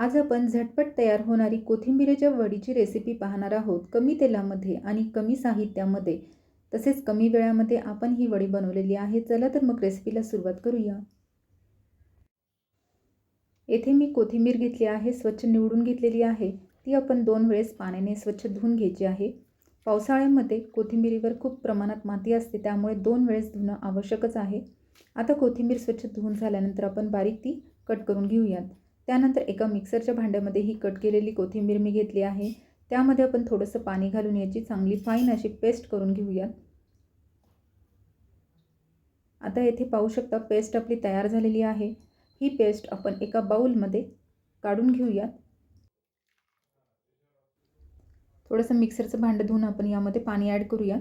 आज आपण झटपट तयार होणारी कोथिंबीरच्या वडीची रेसिपी पाहणार आहोत। कमी तेलामध्ये आणि कमी साहित्यामध्ये तसेच कमी वेळामध्ये आपण ही वडी बनवलेली आहे। चला तर मग रेसिपीला सुरुवात करूया। येथे मी कोथिंबीर घेतली आहे, स्वच्छ निवडून घेतलेली आहे। ती आपण 2 वेळेस पाण्याने स्वच्छ धुवून घ्यायची आहे। पावसाळ्यामध्ये कोथिंबीरीवर खूप प्रमाणात माती असते, त्यामुळे 2 वेळेस धुणं आवश्यकच आहे। आता कोथिंबीर स्वच्छ धुवून झाल्यानंतर आपण बारीक ती कट करून घेऊयात। त्यानंतर एका मिक्सरच्या भांड्यामध्ये ही कट केलेली कोथिंबीर मी घेतली आहे। त्यामध्ये आपण थोडंसं पाणी घालून याची चांगली फाईन अशी पेस्ट करून घेऊयात। आता येथे पाहू शकता पेस्ट आपली तयार झालेली आहे। ही पेस्ट आपण एका बाउलमध्ये काढून घेऊयात। थोडंसं मिक्सरचं भांडं धुवून आपण यामध्ये पाणी ॲड करूया।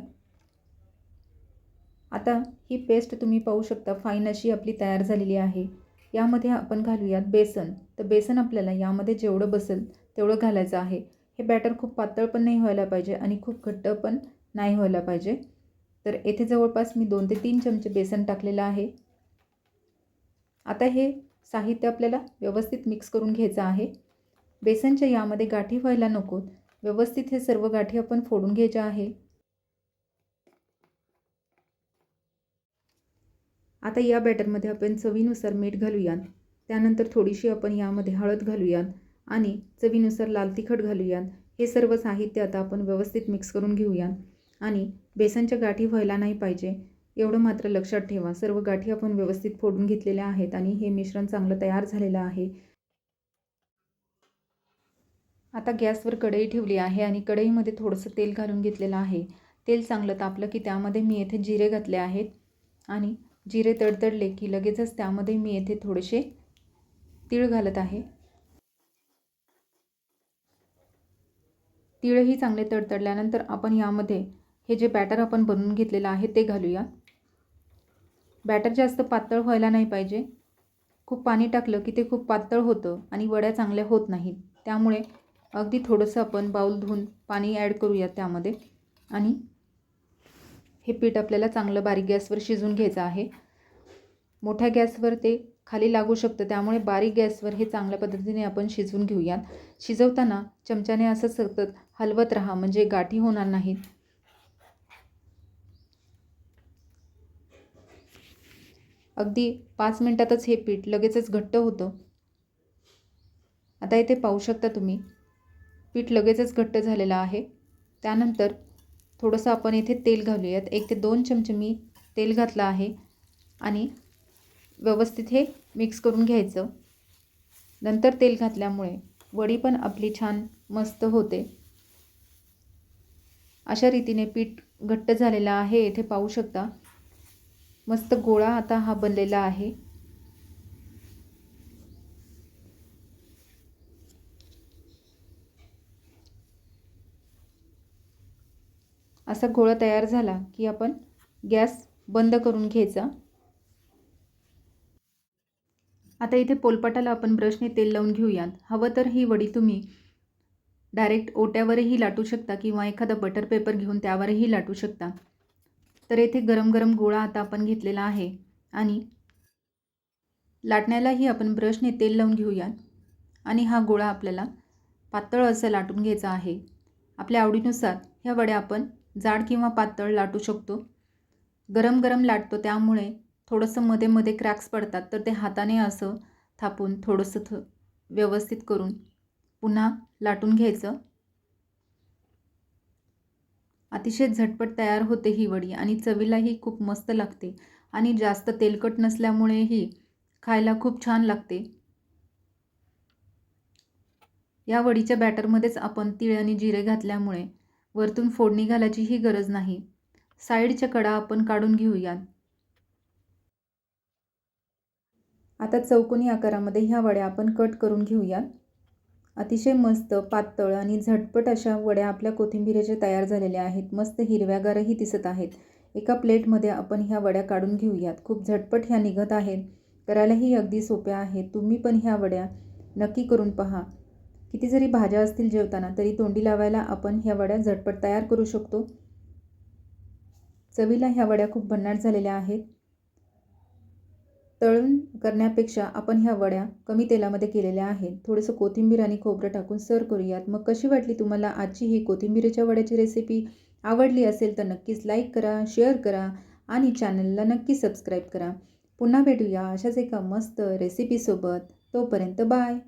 आता ही पेस्ट तुम्ही पाहू शकता फाईन अशी आपली तयार झालेली आहे। यामध्ये आपण घालूयात बेसन। तर बेसन आपल्याला यामध्ये जेवढं बसेल तेवढं घालायचं आहे। हे बॅटर खूप पातळ पण नाही व्हायला पाहिजे आणि खूप घट्ट पण नाही व्हायला पाहिजे। तर येथे जवळपास मी 2 ते 3 चमचे बेसन टाकलेलं आहे। आता हे साहित्य आपल्याला व्यवस्थित मिक्स करून घ्यायचं आहे। बेसनच्या यामध्ये गाठी व्हायला नकोत, व्यवस्थित हे सर्व गाठी आपण फोडून घ्यायच्या आहे। आता या बॅटरमध्ये आपण चवीनुसार मीठ घालूयात। त्यानंतर थोडीशी आपण यामध्ये हळद घालूयात आणि चवीनुसार लाल तिखट घालूयात। हे सर्व साहित्य आता आपण व्यवस्थित मिक्स करून घेऊयात आणि बेसनच्या गाठी व्हायला नाही पाहिजे एवढं मात्र लक्षात ठेवा। सर्व गाठी आपण व्यवस्थित फोडून घेतलेल्या आहेत आणि हे मिश्रण चांगलं तयार झालेलं आहे। आता गॅसवर कढई ठेवली आहे आणि कढईमध्ये थोडंसं तेल घालून घेतलेलं आहे। तेल चांगलं तापलं की त्यामध्ये मी येथे जिरे घातले आहेत आणि जिरे तडतडले की लगेचच त्यामध्ये मी येथे थोडेसे तीळ घालत आहे। तीळही चांगले तडतडल्यानंतर आपण यामध्ये हे जे बॅटर आपण बनवून घेतलेलं आहे ते घालूया। बॅटर जास्त पातळ व्हायला नाही पाहिजे। खूप पाणी टाकलं की ते खूप पातळ होतं आणि वड्या चांगल्या होत नाहीत। त्यामुळे अगदी थोडंसं आपण बाउल धुवून पाणी ॲड करूया त्यामध्ये आणि हे पीठ आपल्याला चांगलं बारीक गॅसवर शिजवून घ्यायचं आहे। मोठ्या गॅसवर ते खाली लागू शकतं, त्यामुळे बारीक गॅसवर हे चांगल्या पद्धतीने आपण शिजवून घेऊयात। शिजवताना चमच्याने असं सतत हलवत राहा म्हणजे गाठी होणार नाहीत। अगदी 5 मिनिटातच हे पीठ लगेचच घट्ट होतं। आता इथे पाहू शकता तुम्ही पीठ लगेचच घट्ट झालेलं आहे। त्यानंतर थोडंसं आपण इथे तेल घालूयात। 1 ते 2 चमचे मी तेल घातलं आहे आणि व्यवस्थित हे मिक्स करून घ्यायचं। नंतर तेल घातल्यामुळे वडी पण आपली छान मस्त होते। अशा रीतीने पीठ घट्ट झालेलं आहे। इथे पाहू शकता मस्त गोळा आता हा बनलेला आहे। असा गोळा तयार झाला की आपण गॅस बंद करून घ्यायचा। आता इथे पोलपाटाला आपण ब्रशने तेल लावून घेऊयात। हवं तर ही वडी तुम्ही डायरेक्ट ओट्यावरही लाटू शकता किंवा एखादा बटर पेपर घेऊन त्यावरही लाटू शकता। तर इथे गरम गरम गोळा आता आपण घेतलेला आहे आणि लाटण्यालाही आपण ब्रशने तेल लावून घेऊयात आणि हा गोळा आपल्याला पातळ असं लाटून घ्यायचा आहे। आपल्या आवडीनुसार ह्या वड्या आपण जाड किंवा पातळ लाटू शकतो। गरम गरम लाटतो त्यामुळे थोडंसं मध्ये मध्ये क्रॅक्स पडतात, तर ते हाताने असं थापून थोडंसं व्यवस्थित करून पुन्हा लाटून घ्यायचं। अतिशय झटपट तयार होते ही वडी आणि चवीलाही खूप मस्त लागते आणि जास्त तेलकट नसल्यामुळेही खायला खूप छान लागते। या वडीच्या बॅटरमध्येच आपण तीळ आणि जिरे घातल्यामुळे वरतून फोडणी घालायचीही गरज नाही। साईडच्या कडा आपण काढून घेऊयात। आता चौकोनी आकारामध्ये ह्या वड्या आपण कट करून घेऊयात। अतिशय मस्त पातळ आणि झटपट अशा वड्या आपल्या कोथिंबीरच्या तयार झालेल्या आहेत। मस्त हिरव्यागारही दिसत आहेत। एका प्लेटमध्ये आपण ह्या वड्या काढून घेऊयात। खूप झटपट ह्या निघत आहेत, करायलाही अगदी सोप्या आहेत। तुम्ही पण ह्या वड्या नक्की करून पहा। किती जरी भाज्या असतील जेवताना तरी तोंडी लावायला आपण ह्या वड्या झटपट तयार करू शकतो। चवीला ह्या वड्या खूप भन्नाट झालेल्या आहेत। तळून करण्यापेक्षा आपण ह्या वड्या कमी तेलामध्ये केलेल्या आहेत. थोडंसं कोथिंबीर आणि खोबरं टाकून सर्व करूयात. मग कशी वाटली तुम्हाला आजची ही कोथिंबीरच्या वड्याची रेसिपी? आवडली असेल तर नक्कीच लाईक करा, शेअर करा आणि चॅनलला नक्की सबस्क्राईब करा. पुन्हा भेटूया अशाच एका मस्त रेसिपीसोबत. तोपर्यंत बाय.